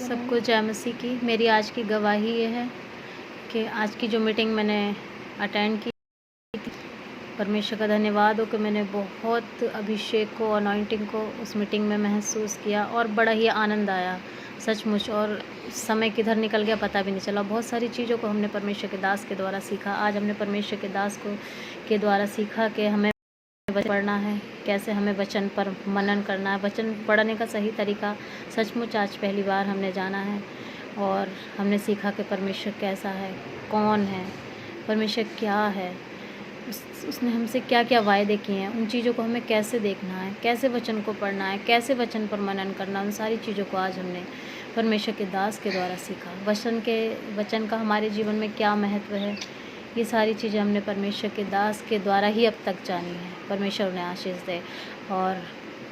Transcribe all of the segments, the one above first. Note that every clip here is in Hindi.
सबको जय मसीह की। मेरी आज की गवाही ये है कि आज की जो मीटिंग मैंने अटेंड की, परमेश्वर का धन्यवाद हो कि मैंने बहुत अभिषेक को, अनॉइंटिंग को उस मीटिंग में महसूस किया और बड़ा ही आनंद आया सचमुच। और समय किधर निकल गया पता भी नहीं चला। बहुत सारी चीज़ों को हमने परमेश्वर के दास के द्वारा सीखा। आज हमने परमेश्वर के दास के द्वारा सीखा कि हमें वचन पढ़ना है, कैसे हमें वचन पर मनन करना है, वचन पढ़ने का सही तरीका सचमुच आज पहली बार हमने जाना है। और हमने सीखा कि परमेश्वर कैसा है, कौन है, परमेश्वर क्या है, उसने हमसे क्या क्या वायदे किए हैं, उन चीज़ों को हमें कैसे देखना है, कैसे वचन को पढ़ना है, कैसे वचन पर मनन करना, उन सारी चीज़ों को आज हमने परमेश्वर के दास के द्वारा सीखा। वचन का हमारे जीवन में क्या महत्व है, ये सारी चीज़ें हमने परमेश्वर के दास के द्वारा ही अब तक जानी है। परमेश्वर उन्हें आशीष दे। और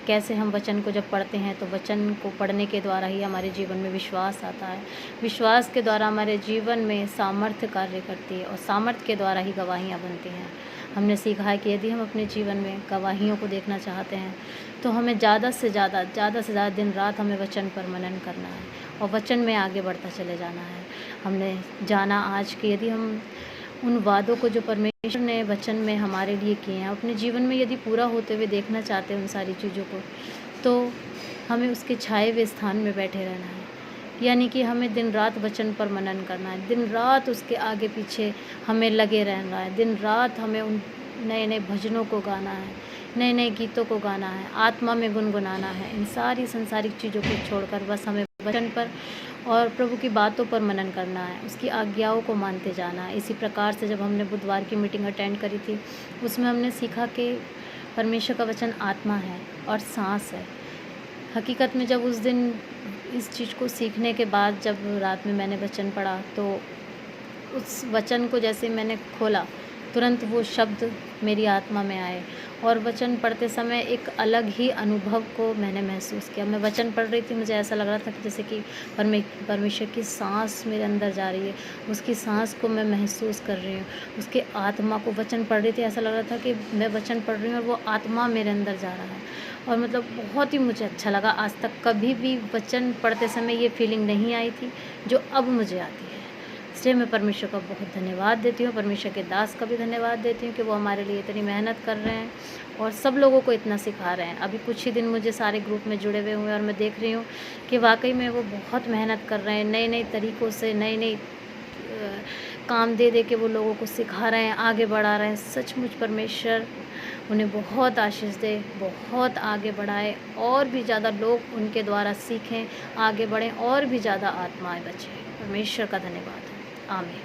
कैसे हम वचन को जब पढ़ते हैं तो वचन को पढ़ने के द्वारा ही हमारे जीवन में विश्वास आता है। विश्वास के द्वारा हमारे जीवन में सामर्थ्य कार्य करती है और सामर्थ्य के द्वारा ही गवाहियाँ बनती हैं। हमने सीखा है कि यदि हम अपने जीवन में गवाहियों को देखना चाहते हैं तो हमें ज़्यादा से ज़्यादा दिन रात हमें वचन पर मनन करना है और वचन में आगे बढ़ता चले जाना है। हमने जाना आज कि यदि हम उन वादों को जो परमेश्वर ने वचन में हमारे लिए किए हैं अपने जीवन में यदि पूरा होते हुए देखना चाहते हैं उन सारी चीज़ों को, तो हमें उसके छाए हुए स्थान में बैठे रहना है। यानी कि हमें दिन रात वचन पर मनन करना है, दिन रात उसके आगे पीछे हमें लगे रहना है, दिन रात हमें उन नए नए भजनों को गाना है, नए नए गीतों को गाना है, आत्मा में गुनगुनाना है। इन सारी संसारिक चीज़ों को छोड़कर बस हमें वचन पर और प्रभु की बातों पर मनन करना है, उसकी आज्ञाओं को मानते जाना है। इसी प्रकार से जब हमने बुधवार की मीटिंग अटेंड करी थी उसमें हमने सीखा कि परमेश्वर का वचन आत्मा है और सांस है। हकीकत में जब उस दिन इस चीज़ को सीखने के बाद जब रात में मैंने वचन पढ़ा तो उस वचन को जैसे मैंने खोला तुरंत वो शब्द मेरी आत्मा में आए और वचन पढ़ते समय एक अलग ही अनुभव को मैंने महसूस किया। मैं वचन पढ़ रही थी, मुझे ऐसा लग रहा था कि जैसे कि परमेश्वर की सांस मेरे अंदर जा रही है, उसकी सांस को मैं महसूस कर रही हूँ, उसके आत्मा को। वचन पढ़ रही थी, ऐसा लग रहा था कि मैं वचन पढ़ रही हूँ और वो आत्मा मेरे अंदर जा रहा है। और मतलब बहुत ही मुझे अच्छा लगा। आज तक कभी भी वचन पढ़ते समय ये फीलिंग नहीं आई थी जो अब मुझे आती है। इसलिए मैं परमेश्वर का बहुत धन्यवाद देती हूँ। परमेश्वर के दास का भी धन्यवाद देती हूँ कि वो हमारे लिए इतनी मेहनत कर रहे हैं और सब लोगों को इतना सिखा रहे हैं। अभी कुछ ही दिन मुझे सारे ग्रुप में जुड़े हुए हुए और मैं देख रही हूँ कि वाकई में वो बहुत मेहनत कर रहे हैं, नए नए तरीक़ों से नए काम दे के वो लोगों को सिखा रहे हैं, आगे बढ़ा रहे हैं। सचमुच परमेश्वर उन्हें बहुत आशीष दे, बहुत आगे बढ़ाए और भी ज़्यादा लोग उनके द्वारा सीखें, आगे बढ़ें और भी ज़्यादा आत्माएं बचें। परमेश्वर का धन्यवाद। आमीन।